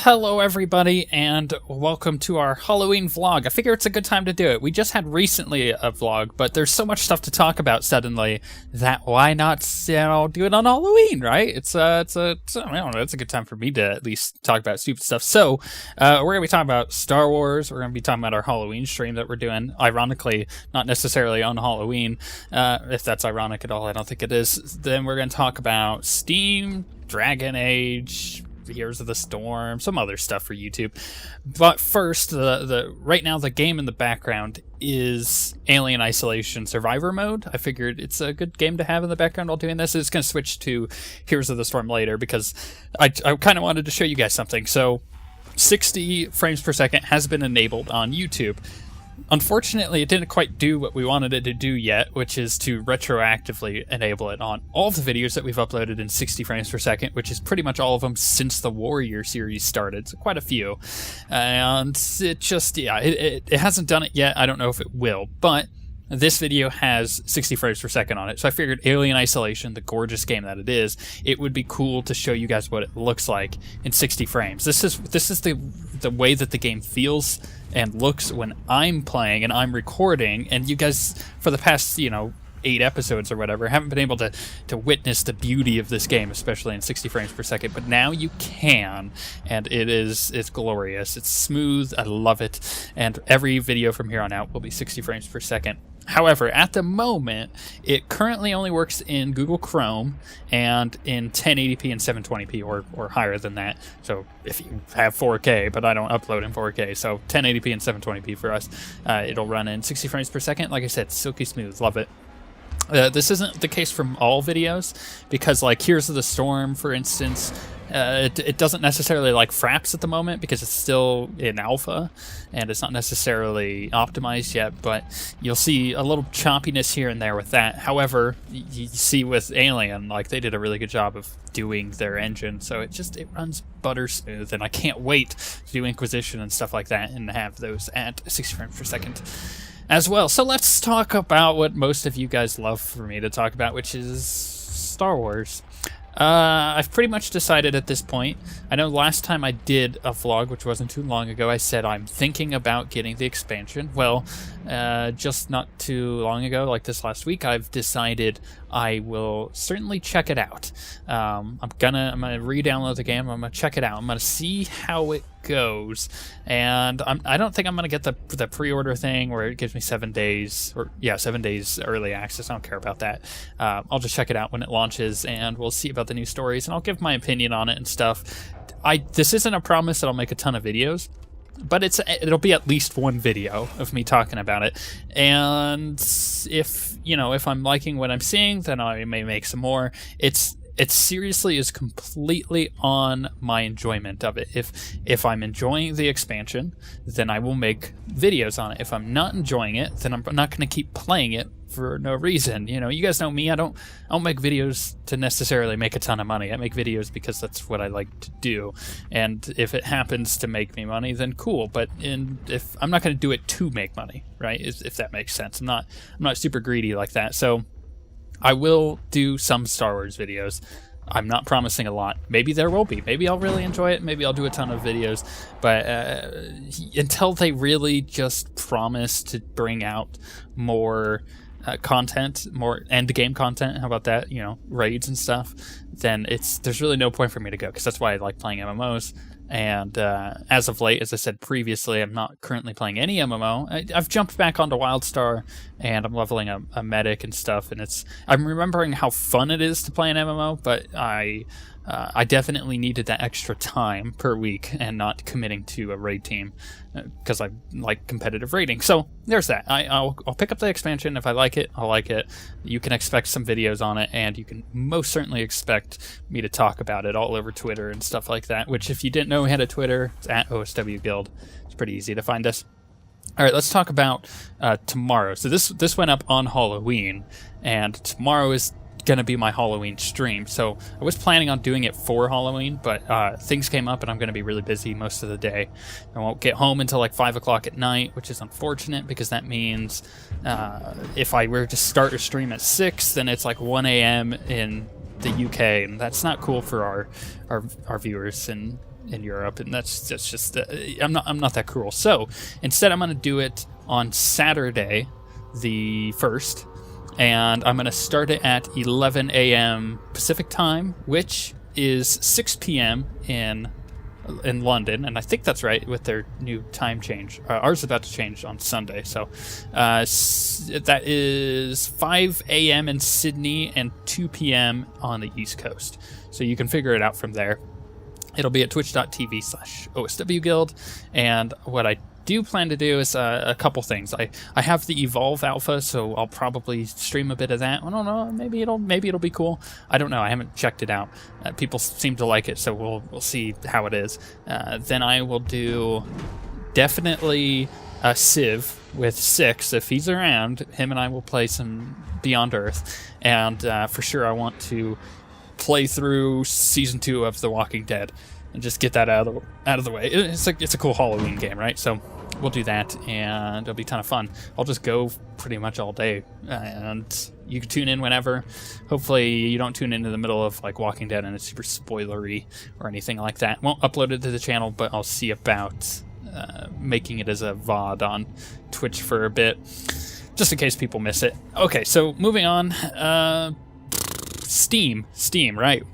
Hello everybody, and welcome to our Halloween vlog. I figure it's a good time to do it. We just had recently a vlog, but there's so much stuff to talk about suddenly that why not, do it on Halloween, right? It's I don't know, it's a good time for me to at least talk about stupid stuff. So, we're going to be talking about Star Wars. We're going to be talking about our Halloween stream that we're doing. Ironically, not necessarily on Halloween, if that's ironic at all. I don't think it is. Then we're going to talk about Steam, Dragon Age, Heroes of the Storm, some other stuff for YouTube. But first, right now the game in the background is Alien Isolation Survivor Mode. I figured it's a good game to have in the background while doing this. It's going to switch to Heroes of the Storm later because I kind of wanted to show you guys something. So 60 frames per second has been enabled on YouTube. Unfortunately, it didn't quite do what we wanted it to do yet, which is to retroactively enable it on all the videos that we've uploaded in 60 frames per second, which is pretty much all of them since the Warrior series started, so quite a few. And it just, it hasn't done it yet. I don't know if it will, but this video has 60 frames per second on it, so I figured Alien Isolation, the gorgeous game that it is, it would be cool to show you guys what it looks like in 60 frames. This is the way that the game feels and looks when I'm playing and I'm recording, and you guys, for the past, 8 episodes or whatever, haven't been able to witness the beauty of this game, especially in 60 frames per second, but now you can, and it's glorious. It's smooth, I love it, and every video from here on out will be 60 frames per second. However, at the moment, it currently only works in Google Chrome and in 1080p and 720p or higher than that. So if you have 4K, but I don't upload in 4K, so 1080p and 720p for us, it'll run in 60 frames per second. Like I said, silky smooth, love it. This isn't the case from all videos, because like Heroes of the Storm, for instance, it doesn't necessarily like fraps at the moment because it's still in alpha and it's not necessarily optimized yet, but you'll see a little choppiness here and there with that. However, you see with Alien, like they did a really good job of doing their engine, so it runs butter smooth, and I can't wait to do Inquisition and stuff like that and have those at 60 frames per second as well. So let's talk about what most of you guys love for me to talk about, which is Star Wars. I've pretty much decided at this point. I know last time I did a vlog, which wasn't too long ago, I said I'm thinking about getting the expansion. Well, just not too long ago, like this last week, I've decided I will certainly check it out. I'm gonna re-download the game. I'm gonna check it out. I'm gonna see how it goes, and I don't think I'm gonna get the pre-order thing where it gives me 7 days, or 7 days early access. I don't care about that. I'll just check it out when it launches, and we'll see about the new stories, and I'll give my opinion on it and stuff. This isn't a promise that I'll make a ton of videos, but it'll be at least one video of me talking about it. And if I'm liking what I'm seeing, then I may make some more. It seriously is completely on my enjoyment of it. If I'm enjoying the expansion, then I will make videos on it. If I'm not enjoying it, then I'm not going to keep playing it for no reason. You guys know me. I don't make videos to necessarily make a ton of money. I make videos because that's what I like to do. And if it happens to make me money, then cool. But if I'm not going to do it to make money, right? If that makes sense. I'm not super greedy like that. So I will do some Star Wars videos. I'm not promising a lot. Maybe there will be. Maybe I'll really enjoy it. Maybe I'll do a ton of videos. But until they really just promise to bring out more content, more end game content, how about that? Raids and stuff. Then there's really no point for me to go, because that's why I like playing MMOs. And as of late, as I said previously, I'm not currently playing any MMO. I've jumped back onto WildStar, and I'm leveling a medic and stuff. And I'm remembering how fun it is to play an MMO, but I definitely needed that extra time per week and not committing to a raid team, because I like competitive raiding. So there's that. I'll pick up the expansion. If I like it, I'll like it. You can expect some videos on it, and you can most certainly expect me to talk about it all over Twitter and stuff like that, which if you didn't know we had a Twitter, it's at OSWguild. It's pretty easy to find us. All right, let's talk about tomorrow. So this went up on Halloween, and tomorrow is gonna be my Halloween stream. So I was planning on doing it for Halloween, but things came up and I'm gonna be really busy most of the day. I won't get home until like 5 o'clock at night, which is unfortunate because that means if I were to start a stream at 6, then it's like 1 a.m. in the UK, and that's not cool for our viewers in Europe, and that's just I'm not that cruel. So instead, I'm gonna do it on Saturday, the 1st. And I'm going to start it at 11 a.m. Pacific time, which is 6 p.m. in London. And I think that's right with their new time change. Ours is about to change on Sunday. So that is 5 a.m. in Sydney and 2 p.m. on the East Coast. So you can figure it out from there. It'll be at twitch.tv/OSWguild. And what I do plan to do is a couple things. I have the Evolve Alpha, so I'll probably stream a bit of that. I don't know, maybe it'll be cool. I don't know. I haven't checked it out. People seem to like it, so we'll see how it is. Then I will do definitely a Civ with Six if he's around. Him and I will play some Beyond Earth, and for sure I want to play through season 2 of The Walking Dead and just get that out of the way. It's a cool Halloween game, right? So we'll do that, and it'll be a ton of fun. I'll just go pretty much all day, and you can tune in whenever. Hopefully you don't tune in the middle of like Walking Dead and it's super spoilery or anything like that. Won't upload it to the channel, but I'll see about making it as a VOD on Twitch for a bit, just in case people miss it. Okay, so moving on. Steam, right?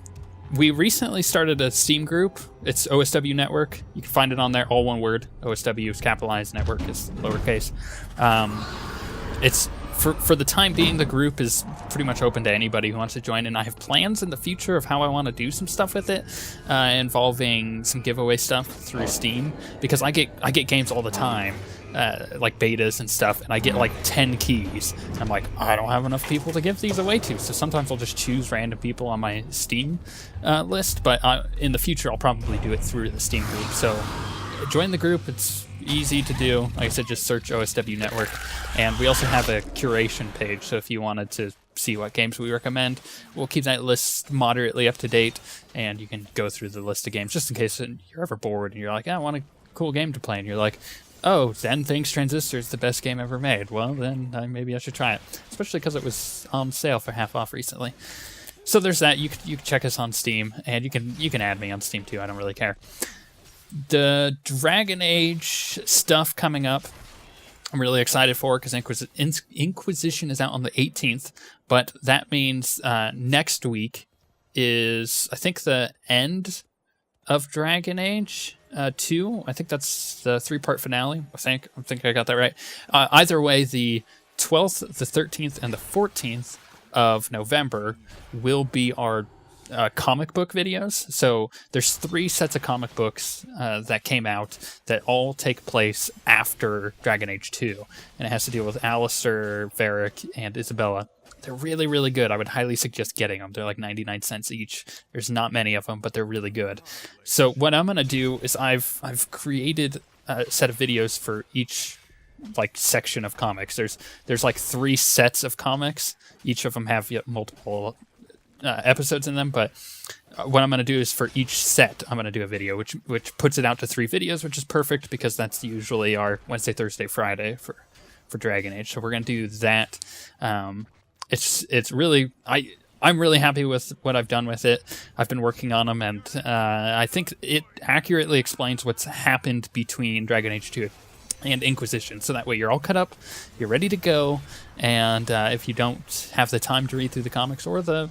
We recently started a Steam group. It's OSW Network. You can find it on there, all one word. OSW is capitalized, network is lowercase. It's for the time being, the group is pretty much open to anybody who wants to join, and I have plans in the future of how I want to do some stuff with it, involving some giveaway stuff through Steam, because I get games all the time, like betas and stuff, and I get like 10 keys. I'm like, I don't have enough people to give these away to, so sometimes I'll just choose random people on my Steam list, but in the future I'll probably do it through the Steam group. So join the group. It's easy to do. Like I said, just search OSW Network, and we also have a curation page, so if you wanted to see what games we recommend, we'll keep that list moderately up to date, and you can go through the list of games just in case you're ever bored and you're like, I want a cool game to play, and you're like, oh, Zen thinks Transistor is the best game ever made. Well, then maybe I should try it, especially because it was on sale for half off recently. So there's that. You can check us on Steam, and you can add me on Steam too. I don't really care. The Dragon Age stuff coming up, I'm really excited for, because Inquisition is out on the 18th, but that means next week is, I think, the end of Dragon Age 2. I think that's the 3-part finale. I think I got that right. Either way, the 12th, the 13th, and the 14th of November will be our comic book videos. So there's 3 sets of comic books that came out that all take place after Dragon Age 2, and it has to deal with Alistair, Varric, and Isabella. They're really, really good. I would highly suggest getting them. They're like 99 cents each. There's not many of them, but they're really good. So what I'm gonna do is I've created a set of videos for each like section of comics. There's like 3 sets of comics. Each of them have multiple episodes in them, but what I'm going to do is for each set I'm going to do a video, which puts it out to 3 videos, which is perfect because that's usually our Wednesday, Thursday, Friday for Dragon Age. So we're going to do that. It's really, I'm really happy with what I've done with it. I've been working on them, and I think it accurately explains what's happened between Dragon Age 2 and Inquisition, so that way you're all cut up, you're ready to go, and if you don't have the time to read through the comics or the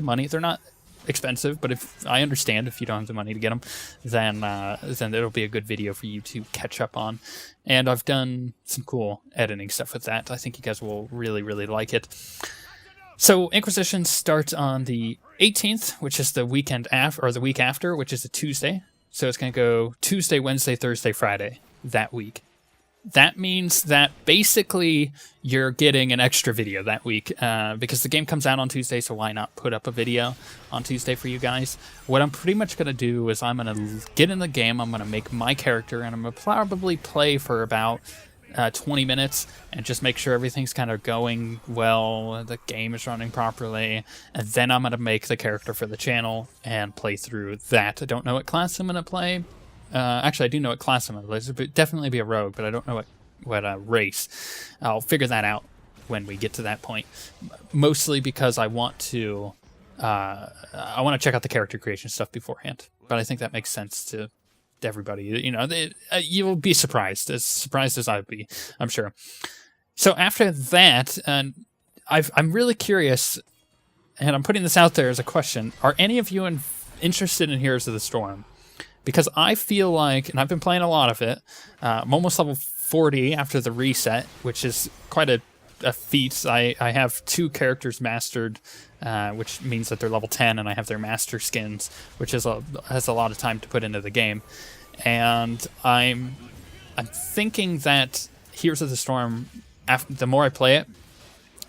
money, they're not expensive, but if I understand if you don't have the money to get them, then it'll be a good video for you to catch up on. And I've done some cool editing stuff with that. I think you guys will really, really like it. So Inquisition starts on the 18th, which is the weekend or the week after, which is a Tuesday. So it's going to go Tuesday, Wednesday, Thursday, Friday that week. That means that basically you're getting an extra video that week because the game comes out on Tuesday, so why not put up a video on Tuesday for you guys? What I'm pretty much going to do is I'm going to get in the game, I'm going to make my character, and I'm going to probably play for about 20 minutes and just make sure everything's kind of going well, the game is running properly, and then I'm going to make the character for the channel and play through that. I don't know what class I'm going to play. Actually, I do know what class I'm going to play. So it'd definitely be a rogue, but I don't know what race. I'll figure that out when we get to that point. Mostly because I want to check out the character creation stuff beforehand. But I think that makes sense to everybody. You know, you'll be surprised as I would be, I'm sure. So after that, I'm really curious, and I'm putting this out there as a question: are any of you interested in Heroes of the Storm? Because I feel like, and I've been playing a lot of it, I'm almost level 40 after the reset, which is quite a feat. I have 2 characters mastered, which means that they're level 10, and I have their master skins, which has a lot of time to put into the game. And I'm thinking that Heroes of the Storm, the more I play it,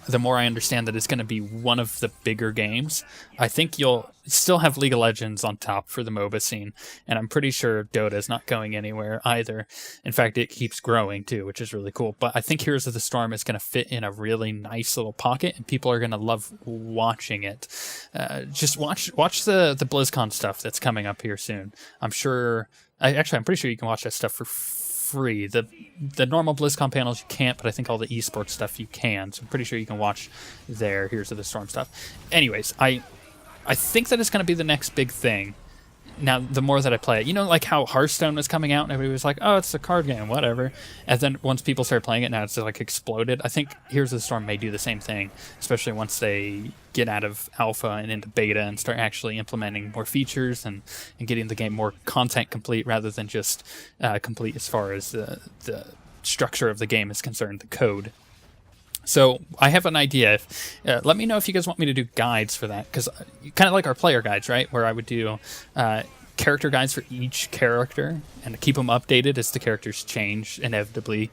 the more I understand that it's going to be one of the bigger games. I think you'll still have League of Legends on top for the MOBA scene, and I'm pretty sure Dota is not going anywhere either. In fact, it keeps growing too, which is really cool. But I think Heroes of the Storm is going to fit in a really nice little pocket, and people are going to love watching it. Just watch the BlizzCon stuff that's coming up here soon. I'm pretty sure you can watch that stuff for free. The normal BlizzCon panels you can't, but I think all the esports stuff you can. So I'm pretty sure you can watch their Heroes of the Storm stuff. Anyways, I think that it's going to be the next big thing. Now, the more that I play it, you know, like how Hearthstone was coming out and everybody was like, oh, it's a card game, whatever. And then once people started playing it, now it's like exploded. I think Heroes of the Storm may do the same thing, especially once they get out of alpha and into beta and start actually implementing more features and getting the game more content complete rather than just complete as far as the structure of the game is concerned, the code. So I have an idea. Let me know if you guys want me to do guides for that, because kind of like our player guides, right? Where I would do character guides for each character and to keep them updated as the characters change inevitably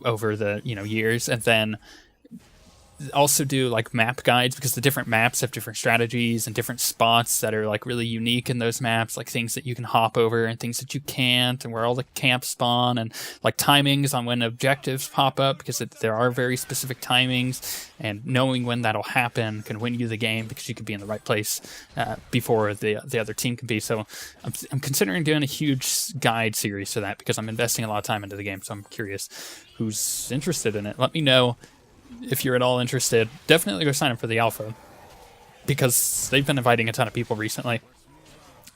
over the years, and then also do like map guides, because the different maps have different strategies and different spots that are like really unique in those maps, like things that you can hop over and things that you can't, and where all the camps spawn, and like timings on when objectives pop up, because there are very specific timings, and knowing when that'll happen can win you the game because you could be in the right place before the other team can be. So I'm considering doing a huge guide series for that, because I'm investing a lot of time into the game. So I'm curious who's interested in it. Let me know if you're at all interested. Definitely go sign up for the alpha, because they've been inviting a ton of people recently,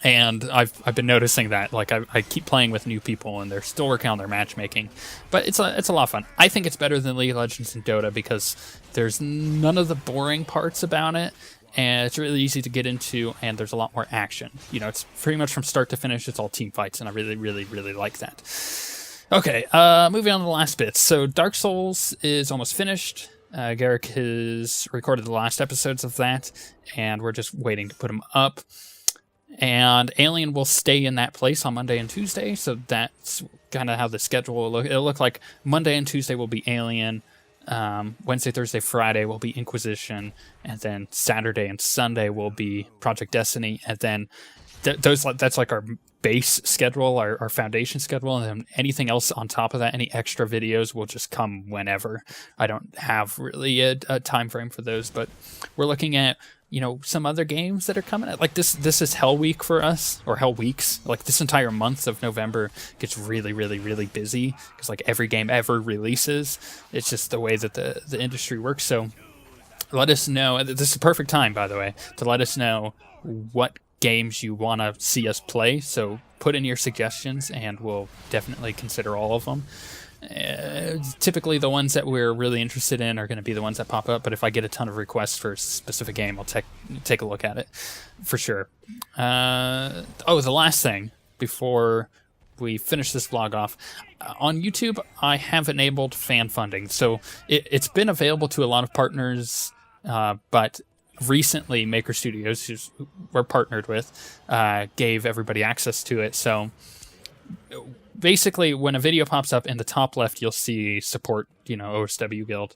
and I've been noticing that. Like I keep playing with new people, and they're still working on their matchmaking, but it's a lot of fun. I think it's better than League of Legends and Dota because there's none of the boring parts about it, and it's really easy to get into, and there's a lot more action. It's pretty much from start to finish. It's all team fights, and I really, really, really like that. Okay, moving on to the last bits. So Dark Souls is almost finished. Garrick has recorded the last episodes of that, and we're just waiting to put them up. And Alien will stay in that place on Monday and Tuesday, so that's kind of how the schedule will look. It'll look like Monday and Tuesday will be Alien, Wednesday, Thursday, Friday will be Inquisition, and then Saturday and Sunday will be Project Destiny, and then that's like our base schedule, our foundation schedule, and then anything else on top of that, any extra videos will just come whenever. I don't have really a time frame for those, but we're looking at some other games that are coming out. Like this is Hell Week for us, or Hell Weeks. Like this entire month of November gets really, really, really busy because like every game ever releases. It's just the way that the industry works. So let us know. This is a perfect time, by the way, to let us know what games you want to see us play. So put in your suggestions, and we'll definitely consider all of them. Typically the ones that we're really interested in are going to be the ones that pop up, but if I get a ton of requests for a specific game, I'll take a look at it for sure. The last thing before we finish this vlog off, on YouTube I have enabled fan funding. So it's been available to a lot of partners, but recently Maker Studios, who we're partnered with, gave everybody access to it. So basically when a video pops up in the top left, you'll see support, OSWguild,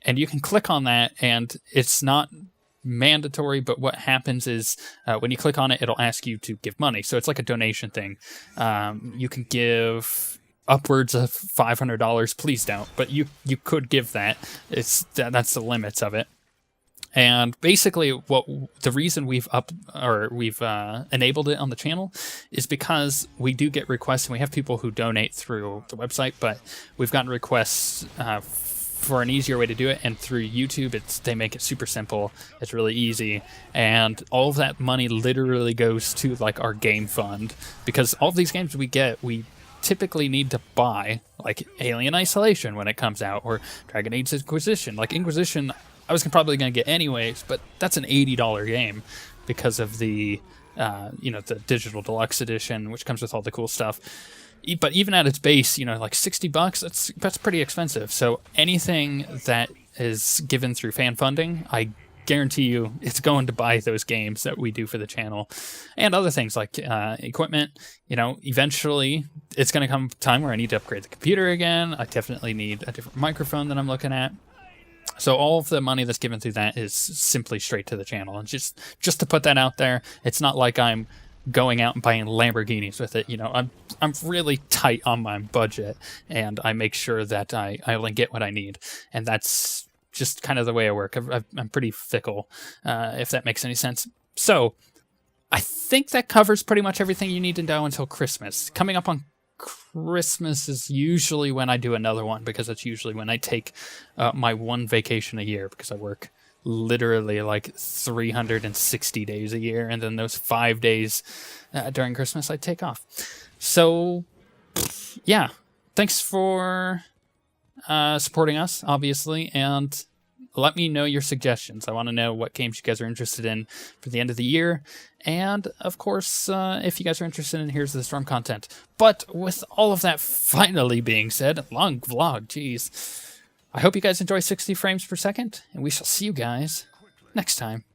and you can click on that, and it's not mandatory, but what happens is when you click on it, it'll ask you to give money. So it's like a donation thing. You can give upwards of $500. Please don't, but you could give that. That's the limits of it. And basically, the reason we've enabled it on the channel is because we do get requests, and we have people who donate through the website, but we've gotten requests for an easier way to do it, and through YouTube, they make it super simple. It's really easy, and all of that money literally goes to like our game fund, because all of these games we get, we typically need to buy, like Alien Isolation when it comes out, or Dragon Age Inquisition. Like Inquisition, I was probably going to get anyways, but that's an $80 game because of the, the digital deluxe edition, which comes with all the cool stuff. But even at its base, like $60, that's pretty expensive. So anything that is given through fan funding, I guarantee you it's going to buy those games that we do for the channel, and other things like equipment. Eventually it's going to come a time where I need to upgrade the computer again. I definitely need a different microphone that I'm looking at. So all of the money that's given through that is simply straight to the channel. And just to put that out there, it's not like I'm going out and buying Lamborghinis with it. I'm really tight on my budget, and I make sure that I only get what I need. And that's just kind of the way I work. I'm pretty fickle, if that makes any sense. So I think that covers pretty much everything you need to know until Christmas. Coming up on Christmas is usually when I do another one, because that's usually when I take my one vacation a year, because I work literally like 360 days a year, and then those 5 days during Christmas I take off. So yeah, thanks for supporting us, obviously, and let me know your suggestions. I want to know what games you guys are interested in for the end of the year. And, of course, if you guys are interested in Here's the Storm content. But with all of that finally being said, long vlog, geez. I hope you guys enjoy 60 frames per second, and we shall see you guys next time.